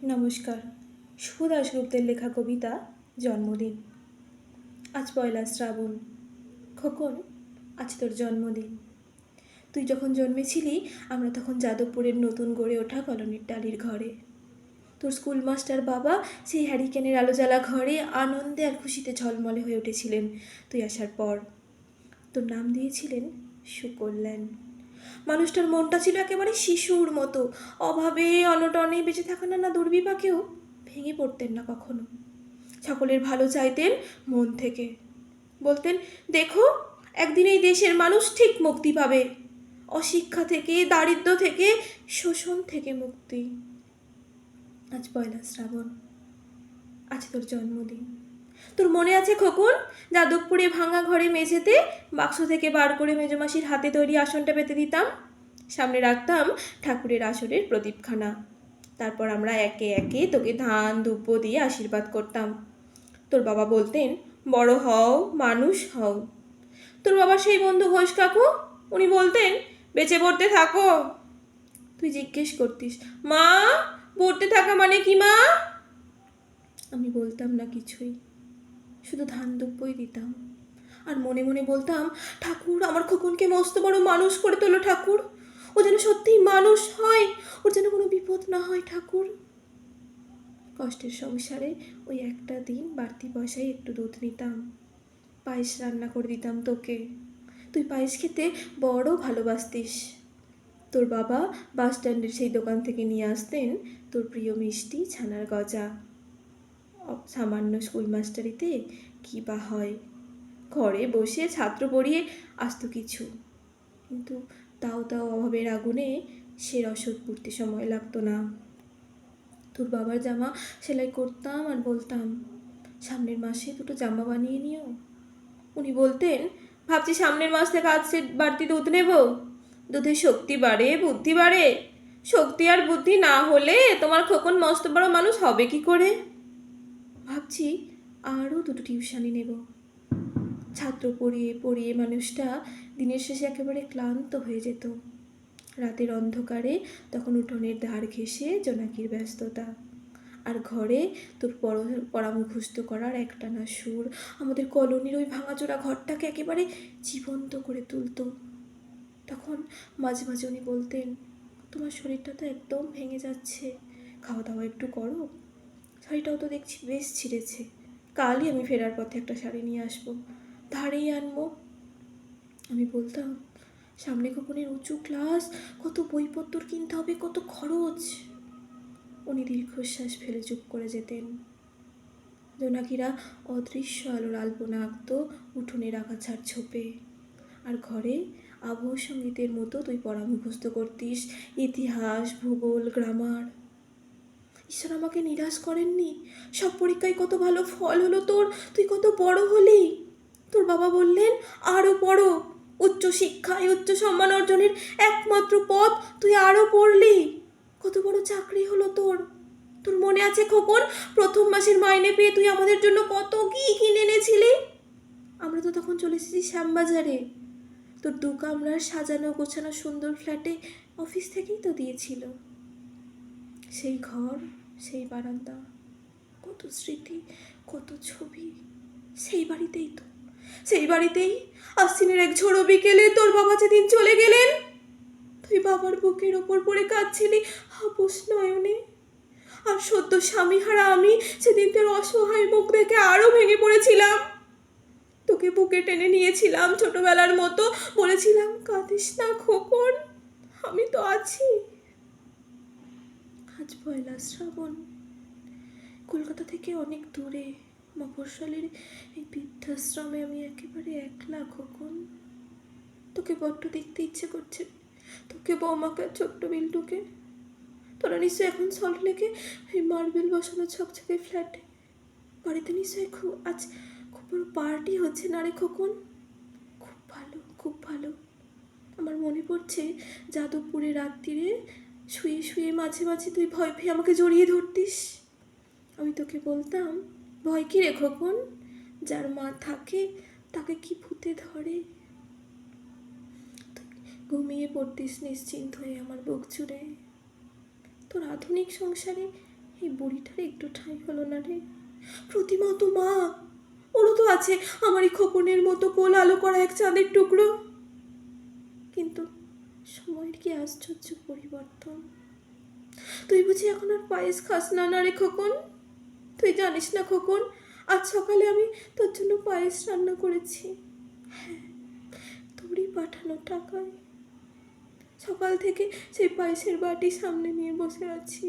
নমস্কার। শুভ দাশগুপ্তের লেখা কবিতা জন্মদিন। আজ পয়লা শ্রাবণ। খোকন, আজ তোর জন্মদিন। তুই যখন জন্মেছিলি আমরা তখন যাদবপুরের নতুন গড়ে ওঠা কলোনির টালির ঘরে। তোর স্কুল মাস্টার বাবা সেই হ্যারিকেনের আলো জ্বালা ঘরে আনন্দে আর খুশিতে ঝলমলে হয়ে উঠেছিলেন তুই আসার পর। তোর নাম দিয়েছিলেন সুকল্যাণ। মানুষটার মনটা ছিল একেবারে শিশুর মতো, অভাবে অনটনে বেঁচে থাকা না দুর্বিপাকেও ভেঙে পড়তেন না কখনো। সকলের ভালো চাইতেন মন থেকে, বলতেন, দেখো একদিন এই দেশের মানুষ ঠিক মুক্তি পাবে, অশিক্ষা থেকে, দারিদ্র্য থেকে, শোষণ থেকে মুক্তি। আজ পয়লা শ্রাবণ, আজ তোর জন্মদিন। তোর মনে আছে খোকন, যাদবপুরে ভাঙা ঘরে মেঝেতে বাক্স থেকে বার করে মেজমাসির হাতে তৈরি আসনটা পেতে দিতাম, সামনে রাখতাম ঠাকুরের আসনের প্রদীপখানা। তারপর আমরা একে একে তোকে ধান দুব্য দিয়ে আশীর্বাদ করতাম। তোর বাবা বলতেন, বড় হও, মানুষ হও। তোর বাবার সেই বন্ধু ঘোষ কাকু, উনি বলতেন, বেঁচে পড়তে থাকো। তুই জিজ্ঞেস করতিস, মা পড়তে থাকা মানে কি মা? আমি বলতাম না কিছুই, শুধু ধান দুব্বই দিতাম। আর মনে মনে বলতাম, ঠাকুর আমার খোকনকে মস্ত বড় মানুষ করে তোলো ঠাকুর, ও যেন সত্যিই মানুষ হয়, ওর যেন কোনো বিপদ না হয় ঠাকুর। কষ্টের সংসারে ওই একটা দিন বাড়তি পয়সায় একটু দুধ নিতাম, পায়েস রান্না করে দিতাম তোকে। তুই পায়েস খেতে বড় ভালোবাসতিস। তোর বাবা বাস স্ট্যান্ডের সেই দোকান থেকে নিয়ে আসতেন তোর প্রিয় মিষ্টি ছানার গজা। সামান্য স্কুল মাস্টারিতে কী বা হয়, ঘরে বসে ছাত্র পড়িয়ে আসতো কিছু, কিন্তু তাও অভাবের আগুনে সে রসদ পুড়তে সময় লাগতো না। তোর বাবার জামা সেলাই করতাম আর বলতাম, সামনের মাসে দুটো জামা বানিয়ে নিও। উনি বলতেন, ভাবছি সামনের মাস থেকে আজ বাড়তি দুধ নেব, দুধের শক্তি বাড়ে, বুদ্ধি বাড়ে। শক্তি আর বুদ্ধি না হলে তোমার খোকন মস্ত বড় মানুষ হবে কি করে? ভাবছি আরও দুটো টিউশনি নেব। ছাত্র পড়িয়ে পড়িয়ে মানুষটা দিনের শেষে একেবারে ক্লান্ত হয়ে যেত। রাতের অন্ধকারে তখন উঠোনের ধার ঘেঁষে জোনাকির ব্যস্ততা, আর ঘরে তোর পরামুখস্থ করার একটানা সুর আমাদের কলোনির ওই ভাঙাচোরা ঘরটাকে একেবারে জীবন্ত করে তুলত। তখন মাঝে মাঝে উনি বলতেন, তোমার শরীরটা তো একদম ভেঙে যাচ্ছে, খাওয়া দাওয়া একটু করো। শাড়িটাও তো দেখছি বেশ ছিঁড়েছে, কালই আমি ফেরার পথে একটা শাড়ি নিয়ে আসবো, ধারেই আনবো। আমি বলতাম, সামনে খোকনের উঁচু ক্লাস, কত বইপত্র কিনতে হবে, কত খরচ। উনি দীর্ঘশ্বাস ফেলে চুপ করে যেতেন। জোনাকিরা অদৃশ্য আলোর আলপনা আঁকত উঠোনের আগাছার ছোপে, আর ঘরে আবহ সঙ্গীতের মতো তুই পড়া মুখস্থ করতিস, ইতিহাস, ভূগোল, গ্রামার। ঈশ্বর আমাকে নিরাশ করেননি, সব পরীক্ষায় কত ভালো ফল হলো তোর, তুই কত বড় হলি। তোর বাবা বললেন, আরও পড়ো, উচ্চ শিক্ষায় উচ্চ সম্মান অর্জনের একমাত্র পথ, তুই আরও পড়লি, কত বড় চাকরি হলো তোর। তোর মনে আছে খোকন, প্রথম মাসের মাইনে পেয়ে তুই আমাদের জন্য কত কি কিনে এনেছিলি? আমরা তো তখন চলে এসেছি শ্যামবাজারে, তোর 2 কামরার সাজানো গোছানো সুন্দর ফ্ল্যাটে, অফিস থেকেই তো দিয়েছিল। সেই ঘর, সেই বারান্দা, কত স্মৃতি, কত ছবি। সেই বাড়িতেই তো, সেই বাড়িতেই আশ্বিনের এক ঝোড়ো বিকেলে তোর বাবা যেদিন চলে গেলেন, তুই বাবার বুকের ওপর পড়ে কাঁদছিলি হাপুস নয়নে। আর সদ্য স্বামীহারা আমি সেদিন তোর অসহায় মুখ দেখে আরও ভেঙে পড়েছিলাম। তোকে বুকে টেনে নিয়েছিলাম ছোটবেলার মতো, বলেছিলাম, কাঁদিস না খোকন, আমি তো আছি। আজ পয়লা শ্রাবণ, কলকাতা থেকে অনেক দূরে মফস্বলের এই বৃদ্ধাশ্রমে আমি একেবারে একলা খোকন। তোকে বড্ড দেখতে ইচ্ছে করছে, তোকে, বৌমাকে, ছোট্ট বিল্টুকে। তোরা নিশ্চয়ই এখন সল্টলেকে এই মার্বেল বসানো ছকছকে ফ্ল্যাটে। বাড়িতে নিশ্চয়ই আজ খুব বড় পার্টি হচ্ছে না রে খোকন? খুব ভালো, খুব ভালো। আমার মনে পড়ছে যাদবপুরে রাত্রিরে শুয়ে শুয়ে মাঝে মাঝে তুই ভয় পেয়ে আমাকে জড়িয়ে ধরতিস। আমি তোকে বলতাম, ভয় কি রে খোকন, যার মা থাকে তাকে কি ভূতে ধরে। ঘুমিয়ে পড়তিস নিশ্চিন্ত হয়ে আমার বুক জুড়ে। তোর আধুনিক সংসারে এই বুড়িটার একটু ঠাঁই হলো না রে। প্রতিমা তো মা, ওরও তো আছে আমার এই খোকনের মতো কোল আলো করা এক চাঁদের টুকরো। কিন্তু সময়ের কি আশ্চর্য পরিবর্তন। তুই বুঝি এখন আর পায়েস খাস না না রে খোকন? তুই জানিস না খোকন, আজ সকালে আমি তোর জন্য পায়েস রান্না করেছি। হ্যাঁ, তোরই পাঠানো টাকায়। সকাল থেকে সেই পায়েসের বাটি সামনে নিয়ে বসে আছি।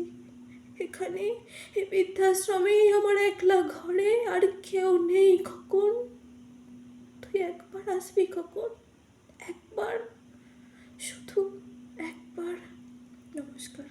এখানে এই বৃদ্ধাশ্রমেই আমার একলা ঘরে, আর কেউ নেই খোকন। তুই একবার আসবি খোকন, একবার, শুধু একবার। নমস্কার।